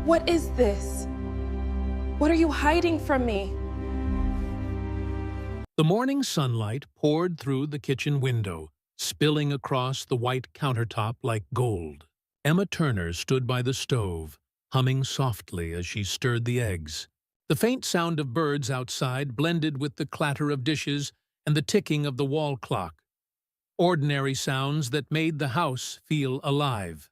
What is this? What are you hiding from me? The morning sunlight poured through the kitchen window, spilling across the white countertop like gold. Emma Turner stood by the stove, humming softly as she stirred the eggs. The faint sound of birds outside blended with the clatter of dishes and the ticking of the wall clock. Ordinary sounds that made the house feel alive.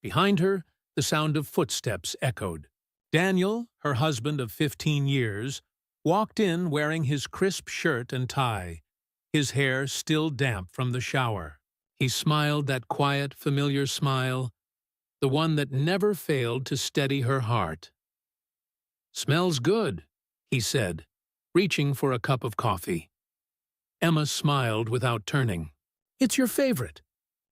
Behind her, the sound of footsteps echoed. Daniel, her husband of 15 years, walked in wearing his crisp shirt and tie, his hair still damp from the shower. He smiled that quiet, familiar smile, the one that never failed to steady her heart. "Smells good," he said, reaching for a cup of coffee. Emma smiled without turning. "It's your favorite.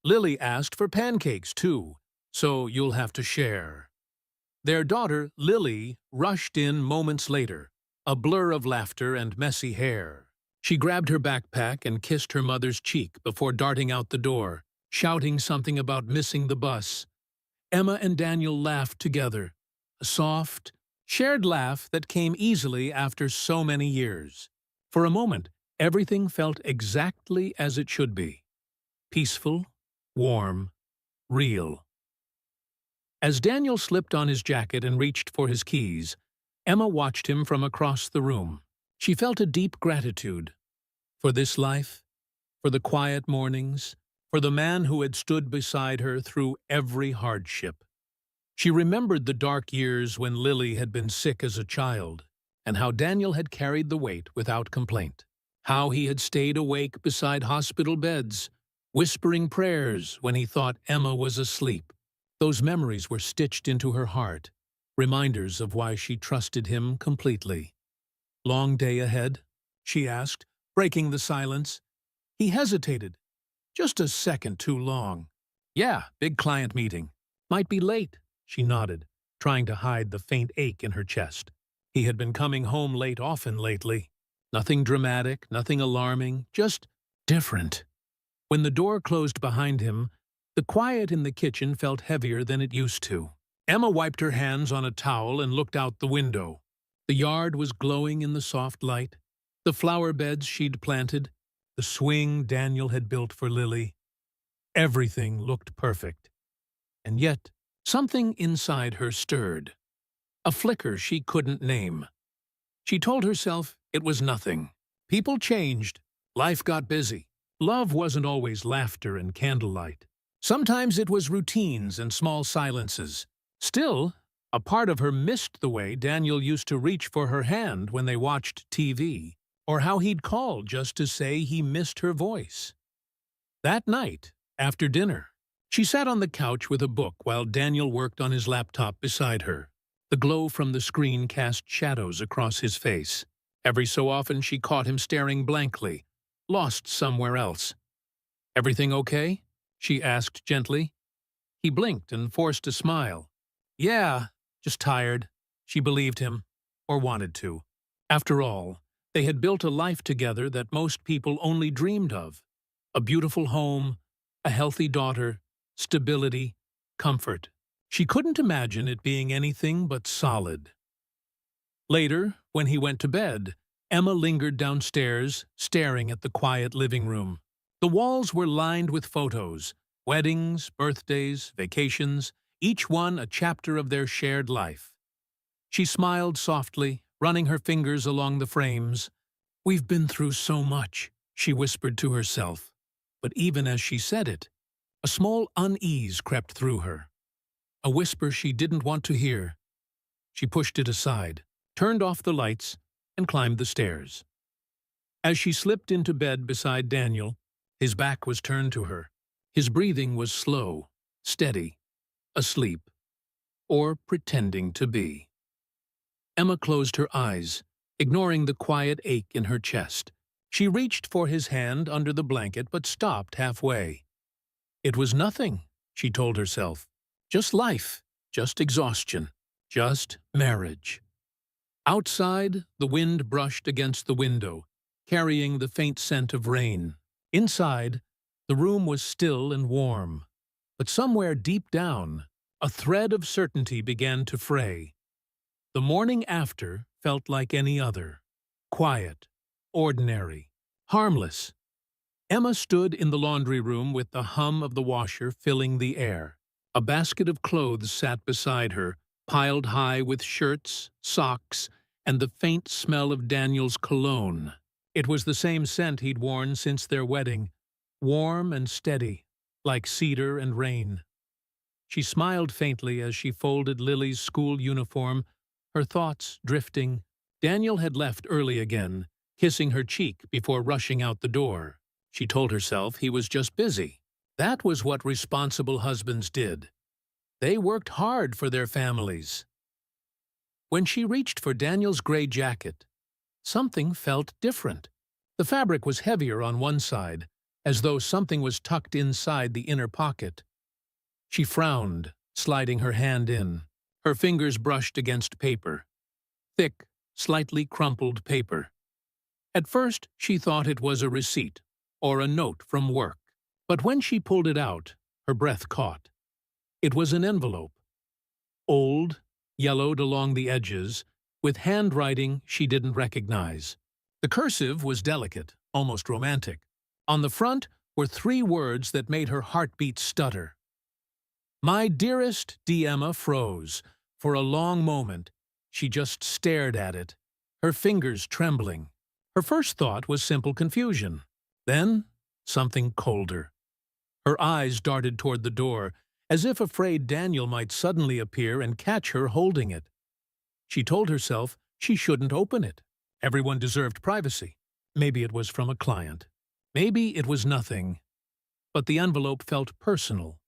Lily asked for pancakes, too, so you'll have to share." Their daughter, Lily, rushed in moments later, a blur of laughter and messy hair. She grabbed her backpack and kissed her mother's cheek before darting out the door, shouting something about missing the bus. Emma and Daniel laughed together, a soft, shared laugh that came easily after so many years. For a moment, everything felt exactly as it should be. Peaceful, warm, real. As Daniel slipped on his jacket and reached for his keys, Emma watched him from across the room. She felt a deep gratitude for this life, for the quiet mornings, for the man who had stood beside her through every hardship. She remembered the dark years when Lily had been sick as a child, and how Daniel had carried the weight without complaint. How he had stayed awake beside hospital beds, whispering prayers when he thought Emma was asleep. Those memories were stitched into her heart, reminders of why she trusted him completely. "Long day ahead?" she asked, breaking the silence. He hesitated. "Just a second too long." "Yeah, big client meeting. Might be late," she nodded, trying to hide the faint ache in her chest. He had been coming home late often lately. Nothing dramatic, nothing alarming, just different. When the door closed behind him, the quiet in the kitchen felt heavier than it used to. Emma wiped her hands on a towel and looked out the window. The yard was glowing in the soft light, the flower beds she'd planted, the swing Daniel had built for Lily. Everything looked perfect. And yet, something inside her stirred. A flicker she couldn't name. She told herself it was nothing. People changed. Life got busy. Love wasn't always laughter and candlelight. Sometimes it was routines and small silences. Still, a part of her missed the way Daniel used to reach for her hand when they watched TV, or how he'd call just to say he missed her voice. That night, after dinner, she sat on the couch with a book while Daniel worked on his laptop beside her. The glow from the screen cast shadows across his face. Every so often she caught him staring blankly, lost somewhere else. "Everything okay?" she asked gently. He blinked and forced a smile. "Yeah, just tired." She believed him, or wanted to. After all, they had built a life together that most people only dreamed of. A beautiful home, a healthy daughter, stability, comfort. She couldn't imagine it being anything but solid. Later, when he went to bed, Emma lingered downstairs, staring at the quiet living room. The walls were lined with photos, weddings, birthdays, vacations, each one a chapter of their shared life. She smiled softly, running her fingers along the frames. "We've been through so much," she whispered to herself. But even as she said it, a small unease crept through her. A whisper she didn't want to hear. She pushed it aside, turned off the lights, and climbed the stairs. As she slipped into bed beside Daniel, his back was turned to her. His breathing was slow, steady, asleep, or pretending to be. Emma closed her eyes, ignoring the quiet ache in her chest. She reached for his hand under the blanket but stopped halfway. It was nothing, she told herself. Just life, just exhaustion, just marriage. Outside, the wind brushed against the window, carrying the faint scent of rain. Inside, the room was still and warm, but somewhere deep down, A thread of certainty began to fray. The morning after felt like any other. Quiet, ordinary, harmless. Emma stood in the laundry room with the hum of the washer filling the air. A basket of clothes sat beside her, piled high with shirts, socks, and the faint smell of Daniel's cologne. It was the same scent he'd worn since their wedding, warm and steady, like cedar and rain. She smiled faintly as she folded Lily's school uniform, her thoughts drifting. Daniel had left early again, kissing her cheek before rushing out the door. She told herself he was just busy. That was what responsible husbands did. They worked hard for their families. When she reached for Daniel's gray jacket, something felt different. The fabric was heavier on one side, as though something was tucked inside the inner pocket. She frowned, sliding her hand in. Her fingers brushed against paper. Thick, slightly crumpled paper. At first, she thought it was a receipt, or a note from work. But when she pulled it out, her breath caught. It was an envelope. Old, yellowed along the edges, with handwriting she didn't recognize. The cursive was delicate, almost romantic. On the front were 3 words that made her heartbeat stutter. My dearest D. Emma froze. For a long moment, she just stared at it, her fingers trembling. Her first thought was simple confusion. Then, something colder. Her eyes darted toward the door, as if afraid Daniel might suddenly appear and catch her holding it. She told herself she shouldn't open it. Everyone deserved privacy. Maybe it was from a client. Maybe it was nothing. But the envelope felt personal,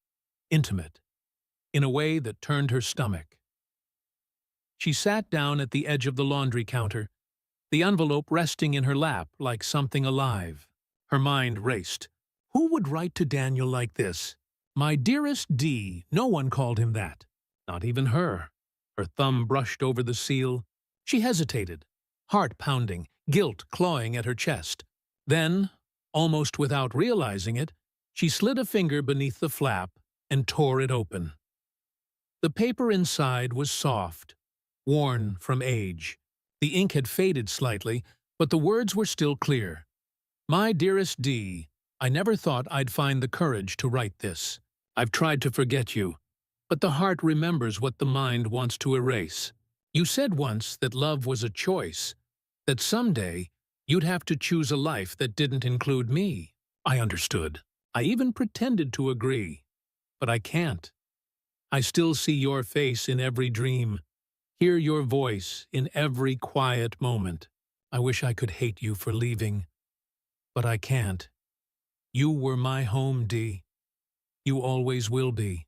intimate, in a way that turned her stomach. She sat down at the edge of the laundry counter, the envelope resting in her lap like something alive. Her mind raced. Who would write to Daniel like this? My dearest D. No one called him that. Not even her. Her thumb brushed over the seal. She hesitated, heart pounding, guilt clawing at her chest. Then, almost without realizing it, she slid a finger beneath the flap and tore it open. The paper inside was soft, worn from age. The ink had faded slightly, but the words were still clear. My dearest D, I never thought I'd find the courage to write this. I've tried to forget you, but the heart remembers what the mind wants to erase. You said once that love was a choice, that someday you'd have to choose a life that didn't include me. I understood. I even pretended to agree. But I can't. I still see your face in every dream, hear your voice in every quiet moment. I wish I could hate you for leaving, but I can't. You were my home, Dee. You always will be.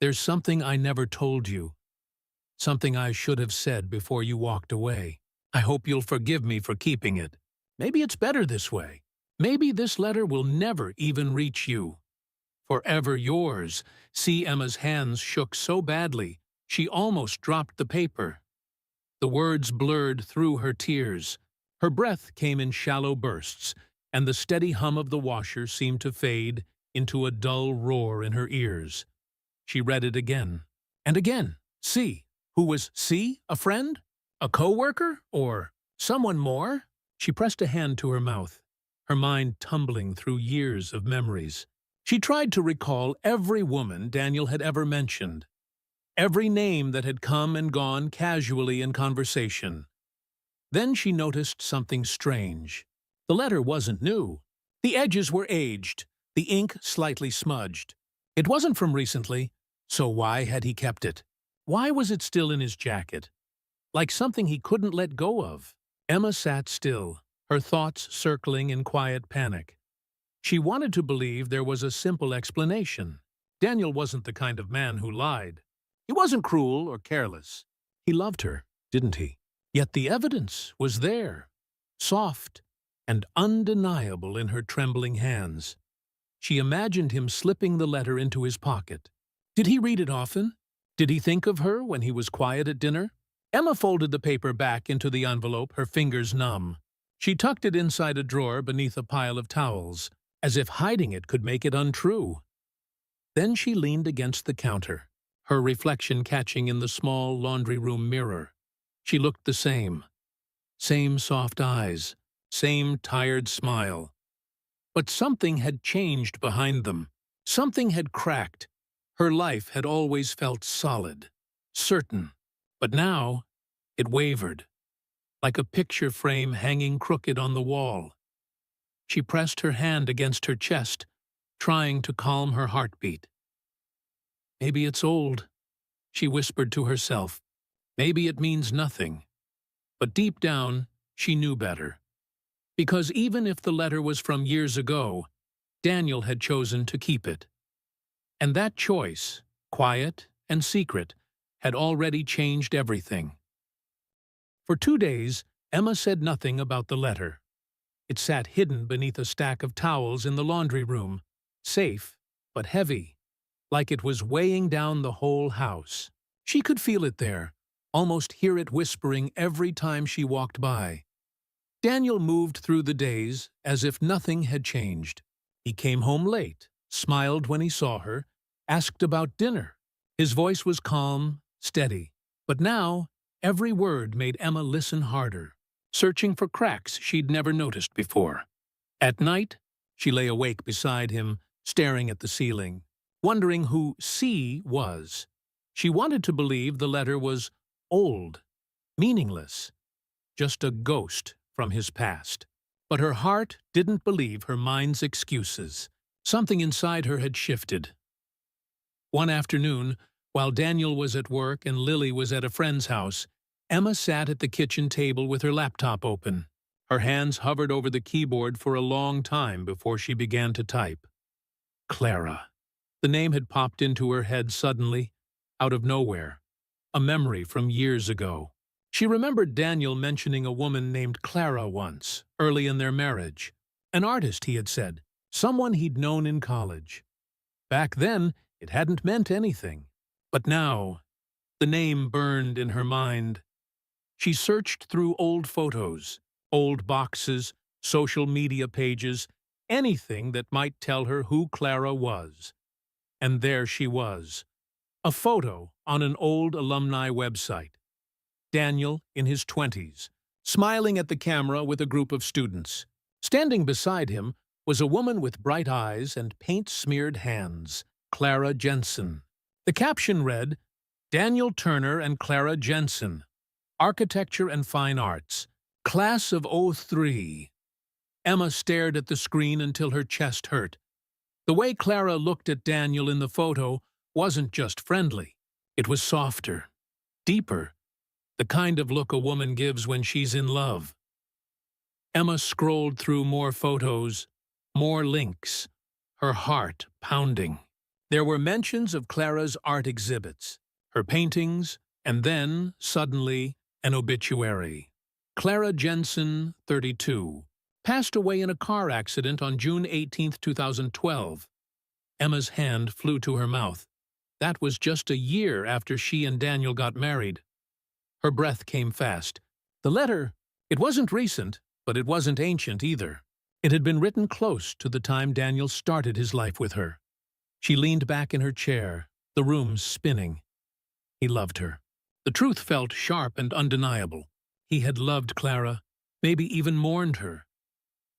There's something I never told you, something I should have said before you walked away. I hope you'll forgive me for keeping it. Maybe it's better this way. Maybe this letter will never even reach you. Forever yours. See, Emma's hands shook so badly, she almost dropped the paper. The words blurred through her tears. Her breath came in shallow bursts, and the steady hum of the washer seemed to fade into a dull roar in her ears. She read it again, and again. C. Who was C? A friend? A co-worker? Or someone more? She pressed a hand to her mouth, her mind tumbling through years of memories. She tried to recall every woman Daniel had ever mentioned, every name that had come and gone casually in conversation. Then she noticed something strange. The letter wasn't new. The edges were aged, the ink slightly smudged. It wasn't from recently, so why had he kept it? Why was it still in his jacket? Like something he couldn't let go of. Emma sat still, her thoughts circling in quiet panic. She wanted to believe there was a simple explanation. Daniel wasn't the kind of man who lied. He wasn't cruel or careless. He loved her, didn't he? Yet the evidence was there, soft and undeniable in her trembling hands. She imagined him slipping the letter into his pocket. Did he read it often? Did he think of her when he was quiet at dinner? Emma folded the paper back into the envelope, her fingers numb. She tucked it inside a drawer beneath a pile of towels, as if hiding it could make it untrue. Then she leaned against the counter, her reflection catching in the small laundry room mirror. She looked the same. Same soft eyes, same tired smile. But something had changed behind them. Something had cracked. Her life had always felt solid, certain. But now, it wavered, like a picture frame hanging crooked on the wall. She pressed her hand against her chest, trying to calm her heartbeat. Maybe it's old, she whispered to herself. Maybe it means nothing. But deep down, she knew better. Because even if the letter was from years ago, Daniel had chosen to keep it. And that choice, quiet and secret, had already changed everything. For 2 days, Emma said nothing about the letter. It sat hidden beneath a stack of towels in the laundry room, safe but heavy, like it was weighing down the whole house. She could feel it there, almost hear it whispering every time she walked by. Daniel moved through the days as if nothing had changed. He came home late, smiled when he saw her, asked about dinner. His voice was calm, steady. But now, every word made Emma listen harder, searching for cracks she'd never noticed before. At night, she lay awake beside him, staring at the ceiling, wondering who C was. She wanted to believe the letter was old, meaningless, just a ghost from his past. But her heart didn't believe her mind's excuses. Something inside her had shifted. One afternoon, while Daniel was at work and Lily was at a friend's house, Emma sat at the kitchen table with her laptop open. Her hands hovered over the keyboard for a long time before she began to type. Clara. The name had popped into her head suddenly, out of nowhere. A memory from years ago. She remembered Daniel mentioning a woman named Clara once, early in their marriage. An artist, he had said, someone he'd known in college. Back then, it hadn't meant anything. But now, the name burned in her mind. She searched through old photos, old boxes, social media pages, anything that might tell her who Clara was. And there she was, a photo on an old alumni website. Daniel, in his 20s, smiling at the camera with a group of students. Standing beside him was a woman with bright eyes and paint-smeared hands, Clara Jensen. The caption read, Daniel Turner and Clara Jensen, Architecture and Fine Arts, Class of '03. Emma stared at the screen until her chest hurt. The way Clara looked at Daniel in the photo wasn't just friendly. It was softer, deeper, the kind of look a woman gives when she's in love. Emma scrolled through more photos, more links, her heart pounding. There were mentions of Clara's art exhibits, her paintings, and then, suddenly, an obituary. Clara Jensen, 32, passed away in a car accident on June 18, 2012. Emma's hand flew to her mouth. That was just a year after she and Daniel got married. Her breath came fast. The letter, it wasn't recent, but it wasn't ancient either. It had been written close to the time Daniel started his life with her. She leaned back in her chair, the room spinning. He loved her. The truth felt sharp and undeniable. He had loved Clara, maybe even mourned her.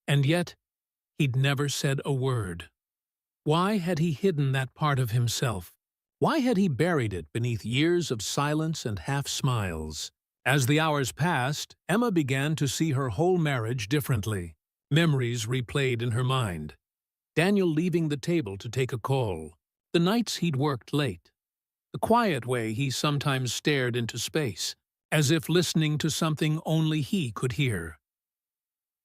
And yet, he'd never said a word. Why had he hidden that part of himself? Why had he buried it beneath years of silence and half-smiles? As the hours passed, Emma began to see her whole marriage differently. Memories replayed in her mind. Daniel leaving the table to take a call. The nights he'd worked late. The quiet way he sometimes stared into space, as if listening to something only he could hear.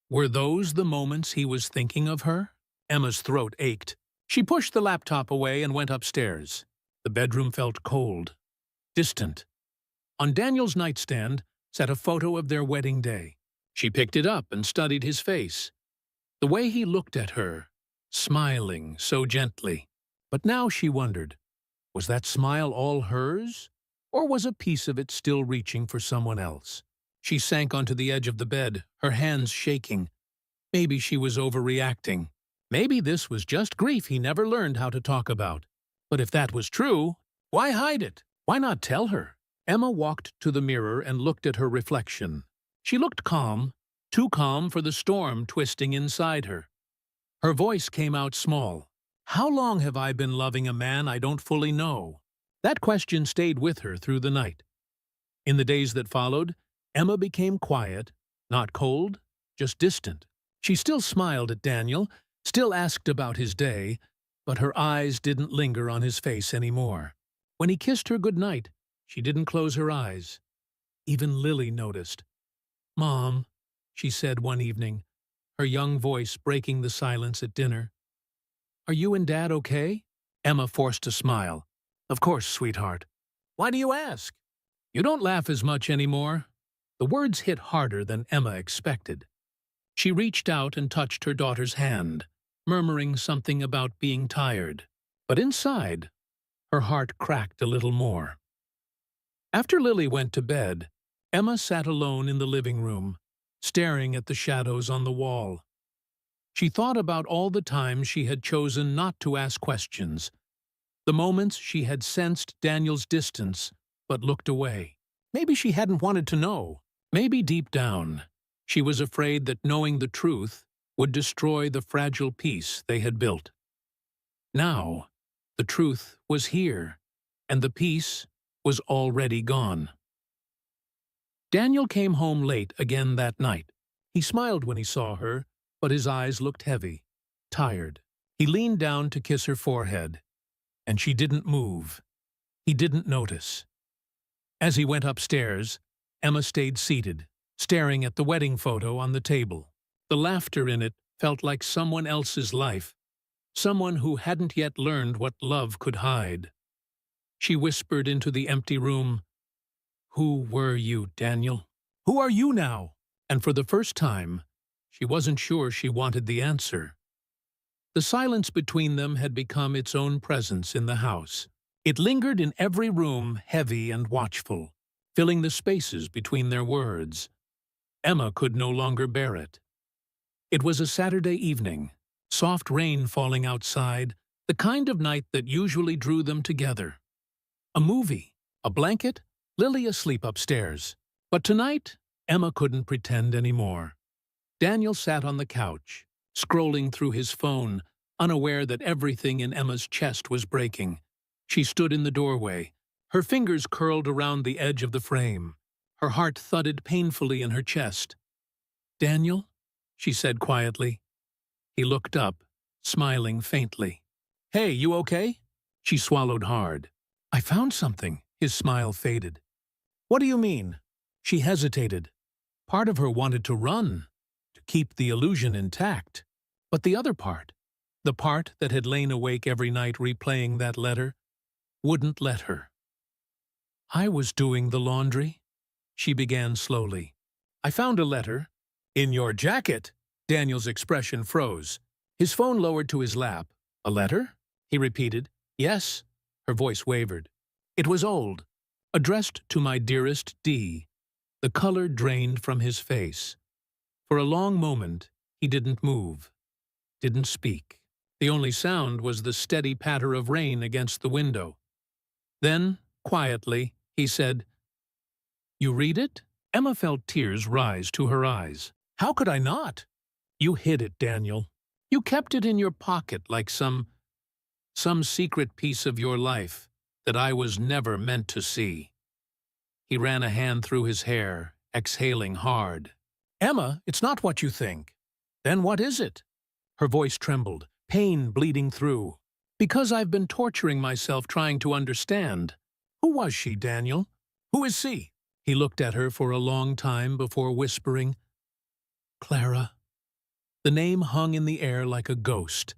Were those the moments he was thinking of her? Emma's throat ached. She pushed the laptop away and went upstairs. The bedroom felt cold, distant. On Daniel's nightstand sat a photo of their wedding day. She picked it up and studied his face. The way he looked at her, smiling so gently. But now she wondered, was that smile all hers? Or was a piece of it still reaching for someone else? She sank onto the edge of the bed, her hands shaking. Maybe she was overreacting. Maybe this was just grief he never learned how to talk about. But if that was true, Why hide it? Why not tell her? Emma walked to the mirror and looked at her reflection. She looked calm, too calm for the storm twisting inside her. Her voice came out small. How long have I been loving a man I don't fully know? That question stayed with her through the night. In the days that followed, Emma became quiet, not cold, just distant. She still smiled at Daniel, still asked about his day, but her eyes didn't linger on his face anymore. When he kissed her goodnight, she didn't close her eyes. Even Lily noticed. "Mom," she said one evening, her young voice breaking the silence at dinner. "Are you and Dad okay?" Emma forced a smile. "Of course, sweetheart. Why do you ask? You don't laugh as much anymore." The words hit harder than Emma expected. She reached out and touched her daughter's hand, murmuring something about being tired. But inside, her heart cracked a little more. After Lily went to bed, Emma sat alone in the living room, staring at the shadows on the wall. She thought about all the times she had chosen not to ask questions, the moments she had sensed Daniel's distance but looked away. Maybe she hadn't wanted to know. Maybe deep down, she was afraid that knowing the truth would destroy the fragile peace they had built. Now, the truth was here, and the peace was already gone. Daniel came home late again that night. He smiled when he saw her, but his eyes looked heavy, tired. He leaned down to kiss her forehead, and she didn't move. He didn't notice. As he went upstairs, Emma stayed seated, staring at the wedding photo on the table. The laughter in it felt like someone else's life, someone who hadn't yet learned what love could hide. She whispered into the empty room, "Who were you, Daniel? Who are you now?" And for the first time, she wasn't sure she wanted the answer. The silence between them had become its own presence in the house. It lingered in every room, heavy and watchful, filling the spaces between their words. Emma could no longer bear it. It was a Saturday evening, soft rain falling outside, the kind of night that usually drew them together. A movie, a blanket, Lily asleep upstairs. But tonight, Emma couldn't pretend anymore. Daniel sat on the couch, scrolling through his phone, unaware that everything in Emma's chest was breaking. She stood in the doorway, her fingers curled around the edge of the frame. Her heart thudded painfully in her chest. "Daniel?" she said quietly. He looked up, smiling faintly. "Hey, you okay?" She swallowed hard. "I found something." His smile faded. "What do you mean?" She hesitated. Part of her wanted to run, to keep the illusion intact. But the other part, the part that had lain awake every night replaying that letter, wouldn't let her. "I was doing the laundry," she began slowly. "I found a letter." "In your jacket?" Daniel's expression froze. His phone lowered to his lap. "A letter?" he repeated. "Yes." Her voice wavered. It was old, addressed to my dearest D. The color drained from his face. For a long moment, he didn't move, didn't speak. The only sound was the steady patter of rain against the window. Then, quietly, he said, "You read it?" Emma felt tears rise to her eyes. "How could I not?" "You hid it, Daniel. You kept it in your pocket like some secret piece of your life that I was never meant to see." He ran a hand through his hair, exhaling hard. "Emma, it's not what you think." "Then what is it?" Her voice trembled, pain bleeding through. "Because I've been torturing myself trying to understand. Who was she, Daniel? Who is she?" He looked at her for a long time before whispering, "Clara." The name hung in the air like a ghost.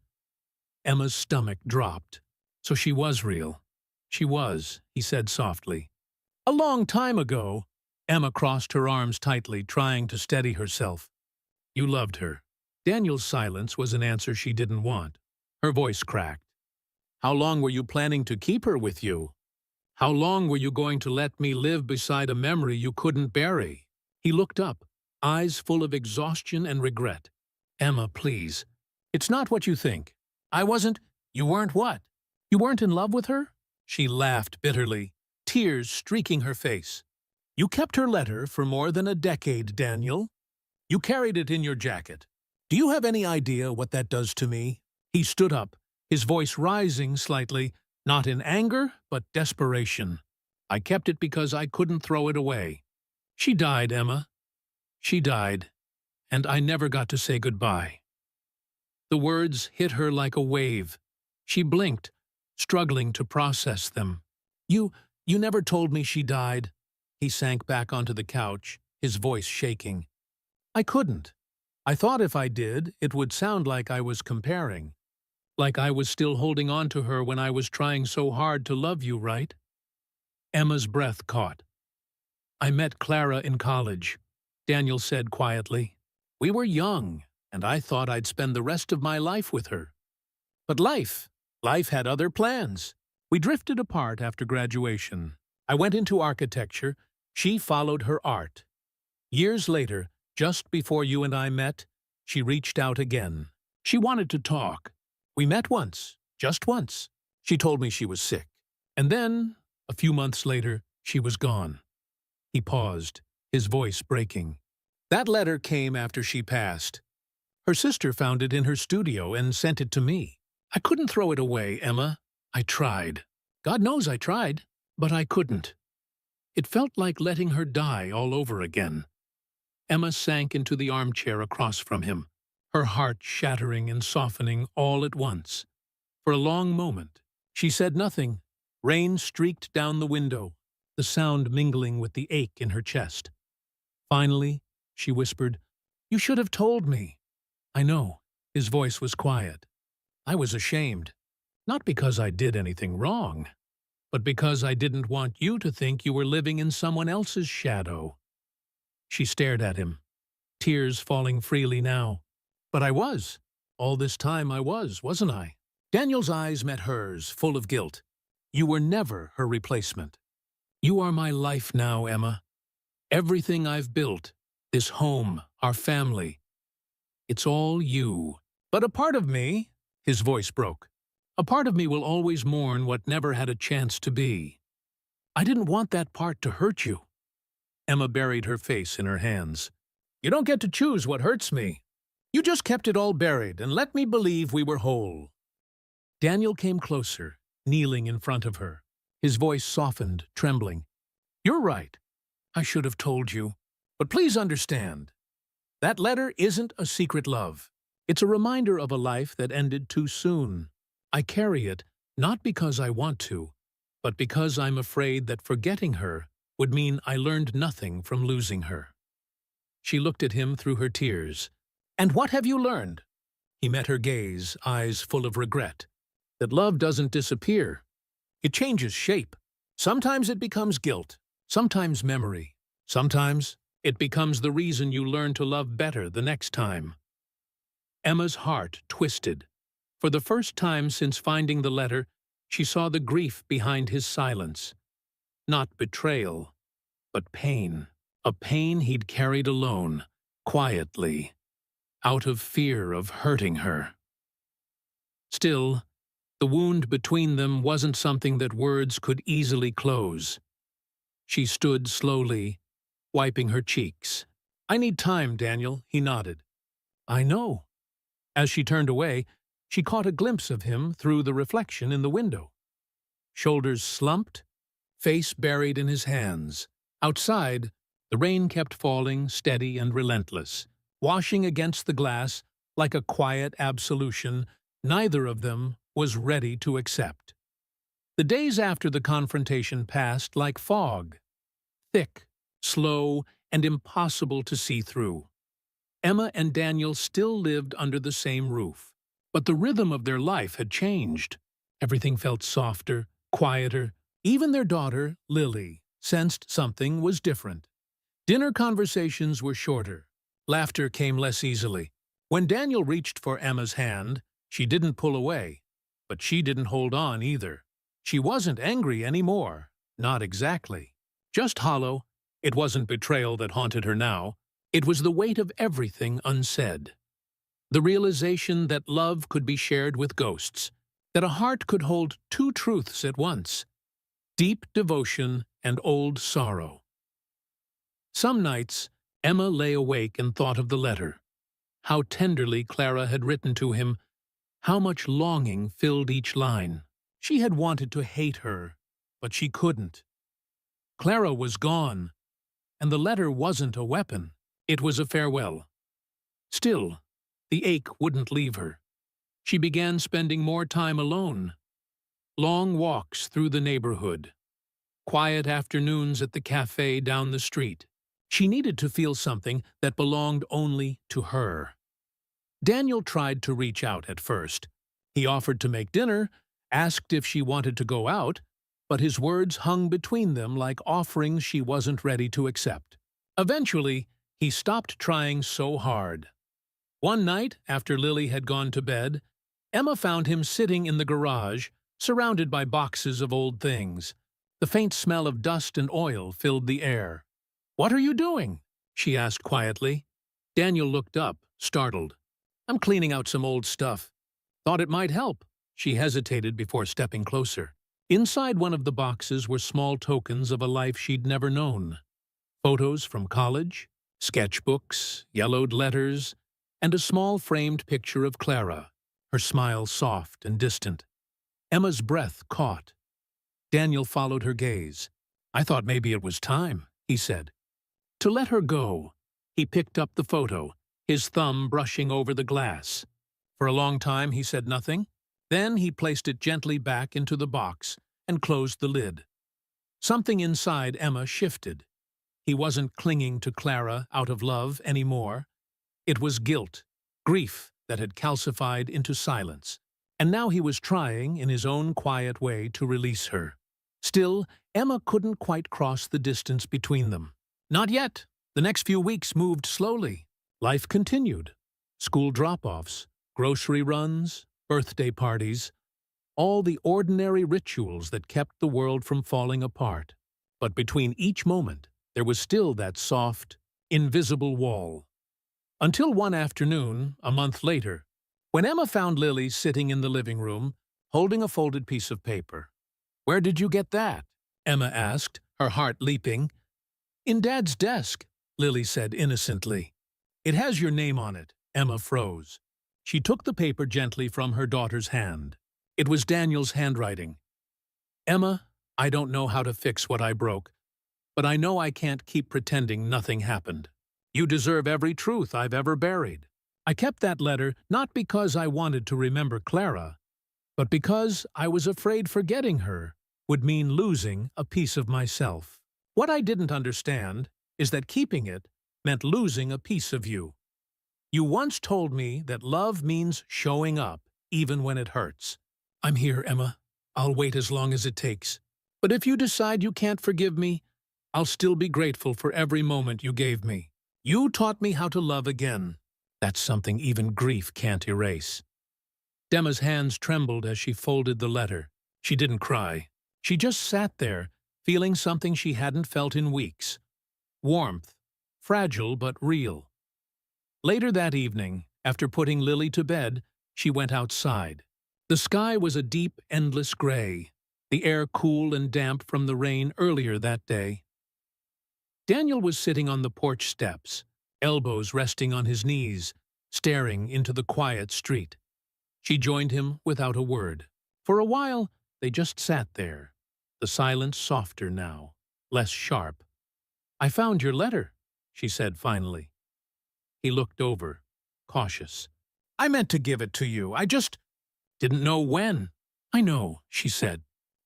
Emma's stomach dropped. So she was real. "She was," he said softly. "A long time ago." Emma crossed her arms tightly, trying to steady herself. "You loved her." Daniel's silence was an answer she didn't want. Her voice cracked. "How long were you planning to keep her with you? How long were you going to let me live beside a memory you couldn't bury?" He looked up, eyes full of exhaustion and regret. "Emma, please. It's not what you think. I wasn't—" "You weren't what?" "You weren't in love with her?" She laughed bitterly, tears streaking her face. You kept her letter for more than a decade, Daniel. You carried it in your jacket. Do you have any idea what that does to me? He stood up, his voice rising slightly, not in anger, but desperation. I kept it because I couldn't throw it away. She died, Emma. She died, and I never got to say goodbye. The words hit her like a wave. She blinked, struggling to process them. You never told me she died. He sank back onto the couch, his voice shaking. I couldn't. I thought if I did, it would sound like I was comparing. Like I was still holding on to her when I was trying so hard to love you, right? Emma's breath caught. I met Clara in college, Daniel said quietly. We were young, and I thought I'd spend the rest of my life with her. But life had other plans. We drifted apart after graduation. I went into architecture. She followed her art. Years later, just before you and I met, she reached out again. She wanted to talk. We met once, just once. She told me she was sick. And then, a few months later, she was gone. He paused, his voice breaking. That letter came after she passed. Her sister found it in her studio and sent it to me. I couldn't throw it away, Emma. I tried. God knows I tried, but I couldn't. It felt like letting her die all over again. Emma sank into the armchair across from him, her heart shattering and softening all at once. For a long moment, she said nothing. Rain streaked down the window, the sound mingling with the ache in her chest. Finally, she whispered, You should have told me. I know. His voice was quiet. I was ashamed. Not because I did anything wrong, but because I didn't want you to think you were living in someone else's shadow. She stared at him, tears falling freely now. But I was. All this time I was, wasn't I? Daniel's eyes met hers, full of guilt. You were never her replacement. You are my life now, Emma. Everything I've built, this home, our family. It's all you. But a part of me, his voice broke, a part of me will always mourn what never had a chance to be. I didn't want that part to hurt you. Emma buried her face in her hands. You don't get to choose what hurts me. You just kept it all buried and let me believe we were whole. Daniel came closer, kneeling in front of her. His voice softened, trembling. You're right. I should have told you. But please understand. That letter isn't a secret love. It's a reminder of a life that ended too soon. I carry it, not because I want to, but because I'm afraid that forgetting her would mean I learned nothing from losing her. She looked at him through her tears. And what have you learned? He met her gaze, eyes full of regret. That love doesn't disappear. It changes shape. Sometimes it becomes guilt, sometimes memory. Sometimes it becomes the reason you learn to love better the next time. Emma's heart twisted. For the first time since finding the letter, she saw the grief behind his silence. Not betrayal, but pain. A pain he'd carried alone, quietly, out of fear of hurting her. Still, the wound between them wasn't something that words could easily close. She stood slowly, wiping her cheeks. I need time, Daniel, he nodded. I know. As she turned away, she caught a glimpse of him through the reflection in the window. Shoulders slumped, face buried in his hands. Outside, the rain kept falling, steady and relentless, washing against the glass like a quiet absolution neither of them was ready to accept. The days after the confrontation passed like fog, thick, slow, and impossible to see through. Emma and Daniel still lived under the same roof, but the rhythm of their life had changed. Everything felt softer, quieter. Even their daughter, Lily, sensed something was different. Dinner conversations were shorter. Laughter came less easily. When Daniel reached for Emma's hand, she didn't pull away, but she didn't hold on either. She wasn't angry anymore. Not exactly. Just hollow. It wasn't betrayal that haunted her now. It was the weight of everything unsaid. The realization that love could be shared with ghosts, that a heart could hold two truths at once, deep devotion and old sorrow. Some nights, Emma lay awake and thought of the letter. How tenderly Clara had written to him, how much longing filled each line. She had wanted to hate her, but she couldn't. Clara was gone, and the letter wasn't a weapon. It was a farewell. Still, the ache wouldn't leave her. She began spending more time alone. Long walks through the neighborhood. Quiet afternoons at the cafe down the street. She needed to feel something that belonged only to her. Daniel tried to reach out at first. He offered to make dinner, asked if she wanted to go out, but his words hung between them like offerings she wasn't ready to accept. Eventually, he stopped trying so hard. One night, after Lily had gone to bed, Emma found him sitting in the garage, surrounded by boxes of old things. The faint smell of dust and oil filled the air. "What are you doing?" she asked quietly. Daniel looked up, startled. "I'm cleaning out some old stuff. Thought it might help." She hesitated before stepping closer. Inside one of the boxes were small tokens of a life she'd never known. Photos from college, sketchbooks, yellowed letters, and a small framed picture of Clara, her smile soft and distant. Emma's breath caught. Daniel followed her gaze. "I thought maybe it was time," he said. To let her go, he picked up the photo, his thumb brushing over the glass. For a long time he said nothing. Then he placed it gently back into the box and closed the lid. Something inside Emma shifted. He wasn't clinging to Clara out of love anymore. It was guilt, grief that had calcified into silence. And now he was trying, in his own quiet way, to release her. Still, Emma couldn't quite cross the distance between them. Not yet. The next few weeks moved slowly. Life continued. School drop-offs, grocery runs, birthday parties, all the ordinary rituals that kept the world from falling apart. But between each moment, there was still that soft, invisible wall. Until one afternoon, a month later, when Emma found Lily sitting in the living room, holding a folded piece of paper. "Where did you get that?" Emma asked, her heart leaping. "In Dad's desk," Lily said innocently. "It has your name on it." Emma froze. She took the paper gently from her daughter's hand. It was Daniel's handwriting. "Emma, I don't know how to fix what I broke, but I know I can't keep pretending nothing happened. You deserve every truth I've ever buried. I kept that letter not because I wanted to remember Clara, but because I was afraid forgetting her would mean losing a piece of myself. What I didn't understand is that keeping it meant losing a piece of you. You once told me that love means showing up, even when it hurts. I'm here, Emma. I'll wait as long as it takes. But if you decide you can't forgive me, I'll still be grateful for every moment you gave me. You taught me how to love again. That's something even grief can't erase." Emma's hands trembled as she folded the letter. She didn't cry. She just sat there, feeling something she hadn't felt in weeks. Warmth, fragile but real. Later that evening, after putting Lily to bed, she went outside. The sky was a deep, endless gray, the air cool and damp from the rain earlier that day. Daniel was sitting on the porch steps, elbows resting on his knees, staring into the quiet street. She joined him without a word. For a while, they just sat there, the silence softer now, less sharp. "I found your letter," she said finally. He looked over, cautious. "I meant to give it to you. I just didn't know when." "I know," she said.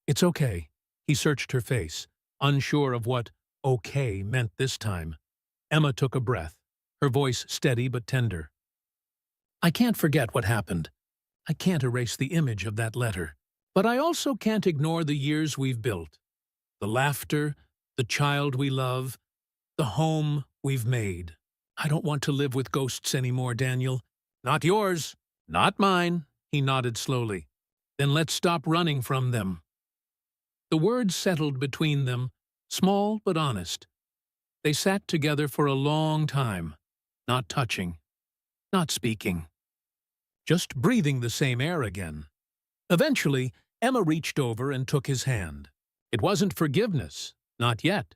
"It's okay." He searched her face, unsure of what okay meant this time. Emma took a breath, her voice steady but tender. "I can't forget what happened. I can't erase the image of that letter. But I also can't ignore the years we've built. The laughter, the child we love, the home we've made. I don't want to live with ghosts anymore, Daniel. Not yours, not mine," he nodded slowly. "Then let's stop running from them." The words settled between them, small but honest. They sat together for a long time, not touching, not speaking, just breathing the same air again. Eventually, Emma reached over and took his hand. It wasn't forgiveness, not yet,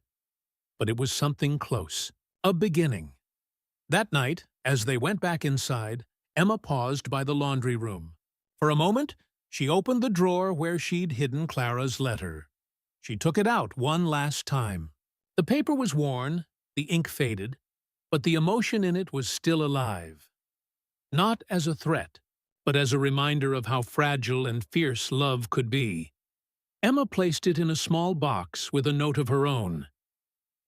but it was something close, a beginning. That night, as they went back inside, Emma paused by the laundry room. For a moment, she opened the drawer where she'd hidden Clara's letter. She took it out one last time. The paper was worn, the ink faded, but the emotion in it was still alive. Not as a threat, but as a reminder of how fragile and fierce love could be. Emma placed it in a small box with a note of her own.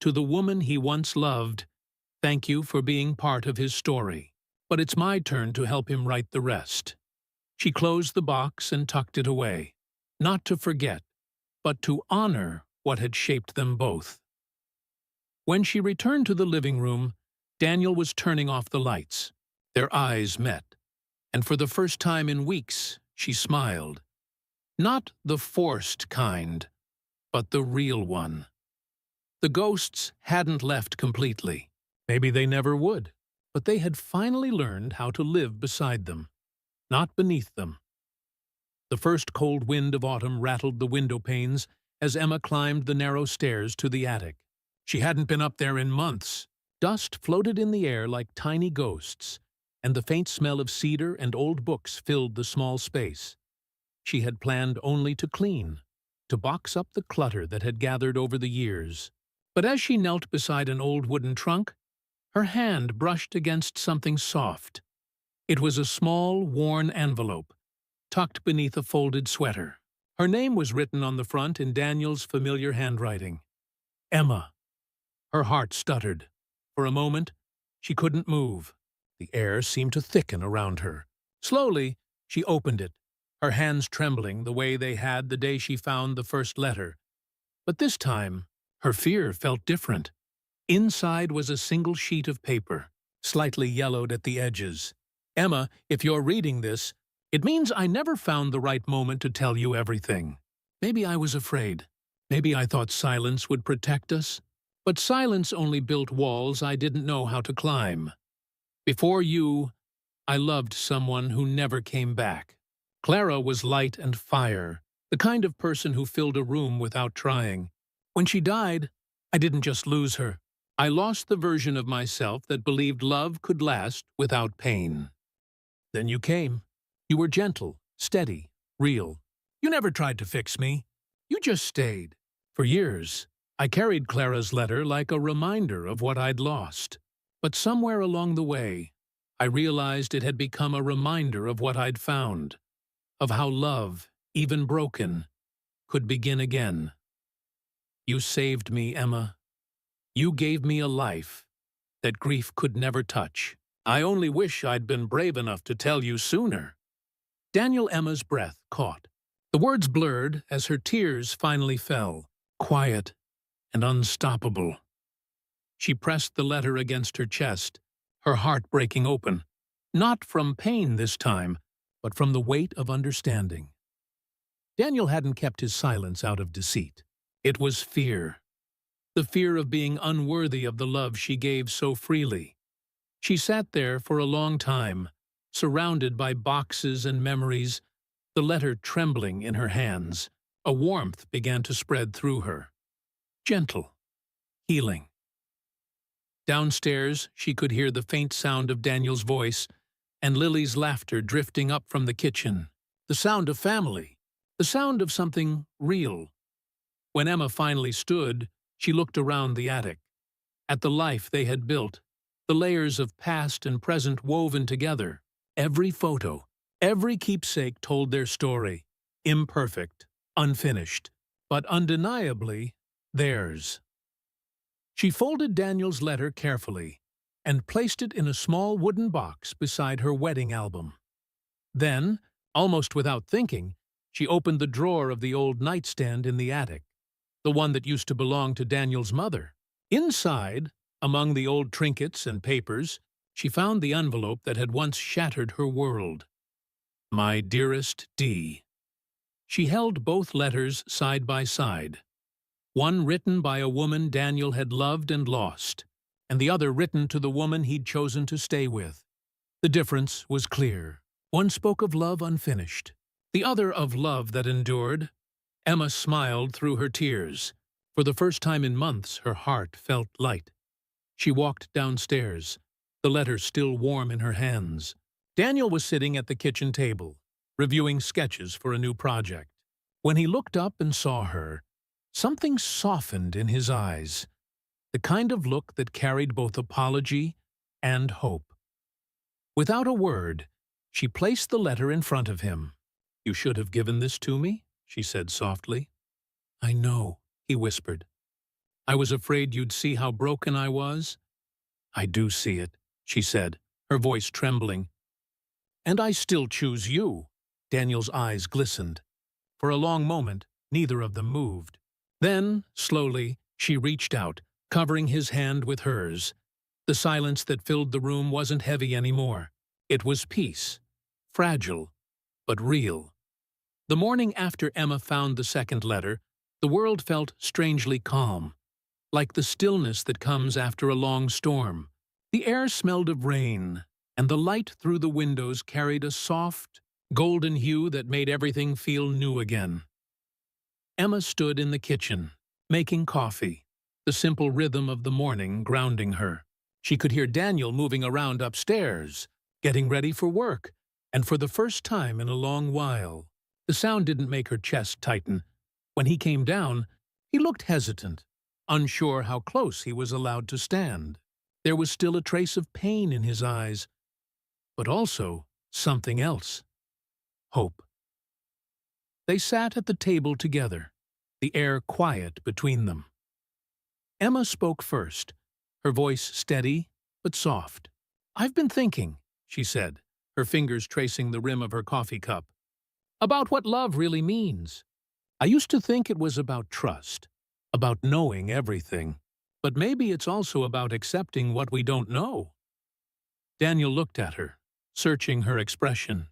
To the woman he once loved, thank you for being part of his story, but it's my turn to help him write the rest. She closed the box and tucked it away, not to forget, but to honor what had shaped them both. When she returned to the living room, Daniel was turning off the lights. Their eyes met, and for the first time in weeks, she smiled. Not the forced kind, but the real one. The ghosts hadn't left completely. Maybe they never would, but they had finally learned how to live beside them, not beneath them. The first cold wind of autumn rattled the window panes as Emma climbed the narrow stairs to the attic. She hadn't been up there in months. Dust floated in the air like tiny ghosts, and the faint smell of cedar and old books filled the small space. She had planned only to clean, to box up the clutter that had gathered over the years. But as she knelt beside an old wooden trunk, her hand brushed against something soft. It was a small, worn envelope, tucked beneath a folded sweater. Her name was written on the front in Daniel's familiar handwriting. Emma. Her heart stuttered. For a moment, she couldn't move. The air seemed to thicken around her. Slowly, she opened it, her hands trembling the way they had the day she found the first letter. But this time, her fear felt different. Inside was a single sheet of paper, slightly yellowed at the edges. Emma, if you're reading this, it means I never found the right moment to tell you everything. Maybe I was afraid. Maybe I thought silence would protect us. But silence only built walls I didn't know how to climb. Before you, I loved someone who never came back. Clara was light and fire, the kind of person who filled a room without trying. When she died, I didn't just lose her. I lost the version of myself that believed love could last without pain. Then you came. You were gentle, steady, real. You never tried to fix me. You just stayed. For years, I carried Clara's letter like a reminder of what I'd lost. But somewhere along the way, I realized it had become a reminder of what I'd found, of how love, even broken, could begin again. You saved me, Emma. You gave me a life that grief could never touch. I only wish I'd been brave enough to tell you sooner. Emma's breath caught. The words blurred as her tears finally fell, quiet and unstoppable. She pressed the letter against her chest, her heart breaking open, not from pain this time, but from the weight of understanding. Daniel hadn't kept his silence out of deceit. It was fear. The fear of being unworthy of the love she gave so freely. She sat there for a long time, surrounded by boxes and memories, the letter trembling in her hands. A warmth began to spread through her. Gentle, healing. Downstairs, she could hear the faint sound of Daniel's voice and Lily's laughter drifting up from the kitchen. The sound of family, the sound of something real. When Emma finally stood, she looked around the attic, at the life they had built, the layers of past and present woven together. Every photo, every keepsake told their story, imperfect, unfinished, but undeniably theirs. She folded Daniel's letter carefully and placed it in a small wooden box beside her wedding album. Then, almost without thinking, she opened the drawer of the old nightstand in the attic, the one that used to belong to Daniel's mother. Inside, among the old trinkets and papers, she found the envelope that had once shattered her world. My dearest D. She held both letters side by side, one written by a woman Daniel had loved and lost, and the other written to the woman he'd chosen to stay with. The difference was clear. One spoke of love unfinished, the other of love that endured. Emma smiled through her tears. For the first time in months, her heart felt light. She walked downstairs, the letter still warm in her hands. Daniel was sitting at the kitchen table, reviewing sketches for a new project. When he looked up and saw her, something softened in his eyes, the kind of look that carried both apology and hope. Without a word, she placed the letter in front of him. "You should have given this to me," she said softly. "I know," he whispered. "I was afraid you'd see how broken I was." "I do see it," she said, her voice trembling. "And I still choose you." Daniel's eyes glistened. For a long moment, neither of them moved. Then, slowly, she reached out, covering his hand with hers. The silence that filled the room wasn't heavy anymore. It was peace, fragile, but real. The morning after Emma found the second letter, the world felt strangely calm, like the stillness that comes after a long storm. The air smelled of rain, and the light through the windows carried a soft, golden hue that made everything feel new again. Emma stood in the kitchen, making coffee, the simple rhythm of the morning grounding her. She could hear Daniel moving around upstairs, getting ready for work, and for the first time in a long while, the sound didn't make her chest tighten. When he came down, he looked hesitant, unsure how close he was allowed to stand. There was still a trace of pain in his eyes, but also something else. Hope. They sat at the table together, the air quiet between them. Emma spoke first, her voice steady but soft. "I've been thinking," she said, her fingers tracing the rim of her coffee cup, "about what love really means. I used to think it was about trust, about knowing everything, but maybe it's also about accepting what we don't know." Daniel looked at her, searching her expression.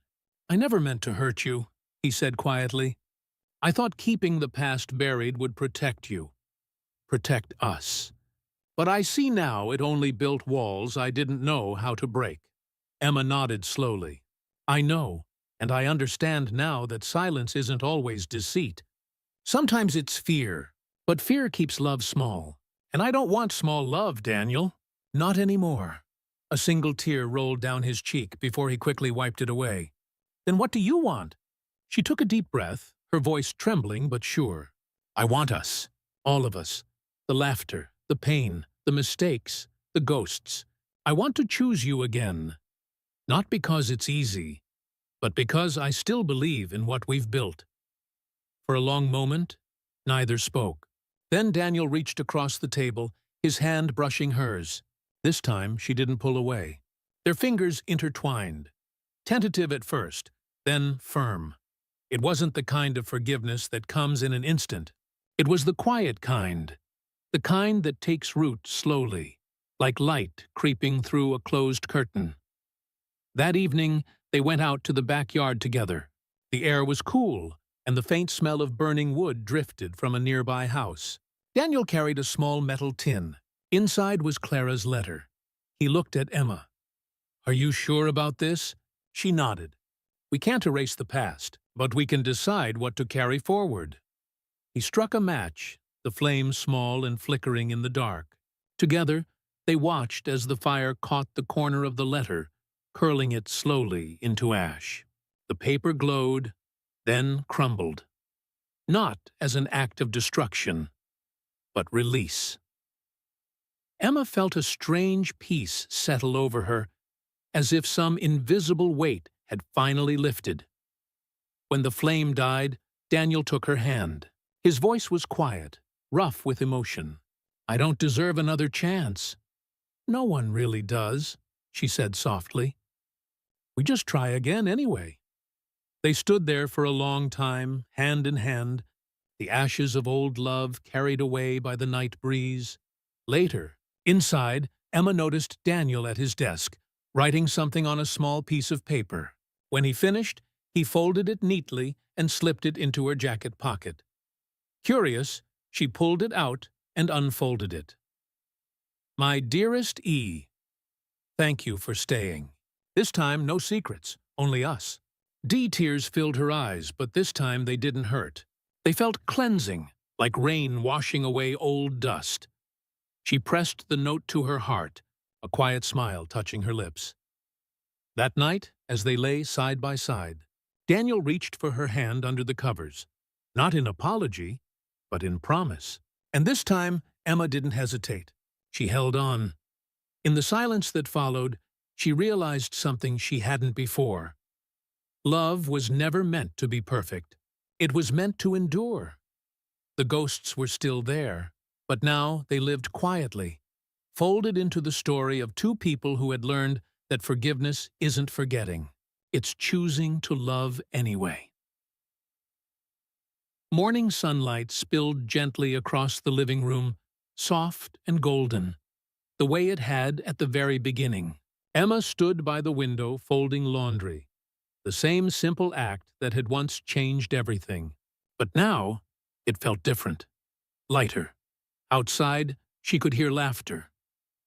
"I never meant to hurt you," he said quietly. "I thought keeping the past buried would protect you, protect us. But I see now it only built walls I didn't know how to break." Emma nodded slowly. "I know, and I understand now that silence isn't always deceit. Sometimes it's fear, but fear keeps love small. And I don't want small love, Daniel. Not anymore." A single tear rolled down his cheek before he quickly wiped it away. "Then what do you want?" She took a deep breath, her voice trembling but sure. "I want us, all of us. The laughter, the pain, the mistakes, the ghosts. I want to choose you again. Not because it's easy, but because I still believe in what we've built." For a long moment, neither spoke. Then Daniel reached across the table, his hand brushing hers. This time she didn't pull away. Their fingers intertwined, tentative at first, then firm. It wasn't the kind of forgiveness that comes in an instant. It was the quiet kind, the kind that takes root slowly, like light creeping through a closed curtain. That evening, they went out to the backyard together. The air was cool, and the faint smell of burning wood drifted from a nearby house. Daniel carried a small metal tin. Inside was Clara's letter. He looked at Emma. "Are you sure about this?" She nodded. "We can't erase the past, but we can decide what to carry forward." He struck a match, the flame small and flickering in the dark. Together, they watched as the fire caught the corner of the letter, curling it slowly into ash. The paper glowed, then crumbled. Not as an act of destruction, but release. Emma felt a strange peace settle over her, as if some invisible weight had finally lifted. When the flame died, Daniel took her hand. His voice was quiet, rough with emotion. "I don't deserve another chance." "No one really does," she said softly. "We just try again anyway." They stood there for a long time, hand in hand, the ashes of old love carried away by the night breeze. Later, inside, Emma noticed Daniel at his desk, writing something on a small piece of paper. When he finished, he folded it neatly and slipped it into her jacket pocket. Curious, she pulled it out and unfolded it. "My dearest E, thank you for staying. This time, no secrets, only us." Tears filled her eyes, but this time they didn't hurt. They felt cleansing, like rain washing away old dust. She pressed the note to her heart, a quiet smile touching her lips. That night, as they lay side by side, Daniel reached for her hand under the covers, not in apology, but in promise. And this time, Emma didn't hesitate. She held on. In the silence that followed, she realized something she hadn't before. Love was never meant to be perfect. It was meant to endure. The ghosts were still there, but now they lived quietly, folded into the story of two people who had learned that forgiveness isn't forgetting. It's choosing to love anyway. Morning sunlight spilled gently across the living room, soft and golden, the way it had at the very beginning. Emma stood by the window folding laundry, the same simple act that had once changed everything. But now, it felt different, lighter. Outside, she could hear laughter.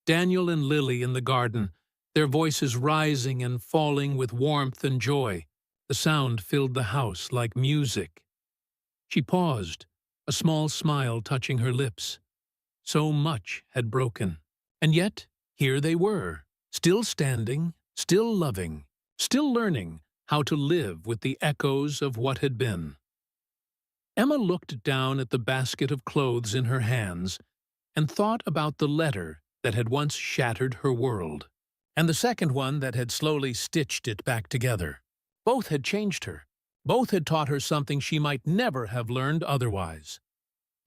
Daniel and Lily in the garden, their voices rising and falling with warmth and joy. The sound filled the house like music. She paused, a small smile touching her lips. So much had broken. And yet, here they were, still standing, still loving, still learning how to live with the echoes of what had been. Emma looked down at the basket of clothes in her hands and thought about the letter that had once shattered her world, and the second one that had slowly stitched it back together. Both had changed her. Both had taught her something she might never have learned otherwise.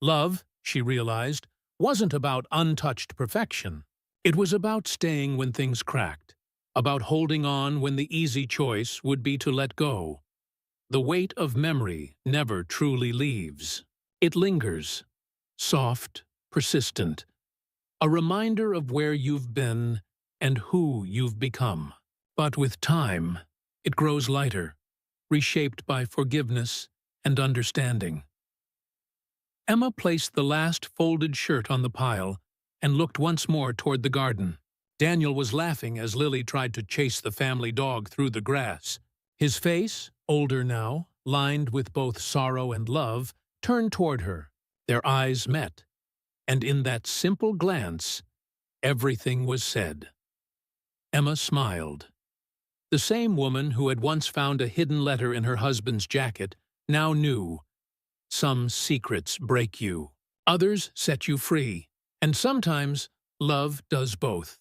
Love, she realized, wasn't about untouched perfection. It was about staying when things cracked, about holding on when the easy choice would be to let go. The weight of memory never truly leaves. It lingers, soft, persistent, a reminder of where you've been and who you've become. But with time, it grows lighter, reshaped by forgiveness and understanding. Emma placed the last folded shirt on the pile and looked once more toward the garden. Daniel was laughing as Lily tried to chase the family dog through the grass. His face, older now, lined with both sorrow and love, turned toward her. Their eyes met, and in that simple glance, everything was said. Emma smiled. The same woman who had once found a hidden letter in her husband's jacket now knew. Some secrets break you. Others set you free. And sometimes, love does both.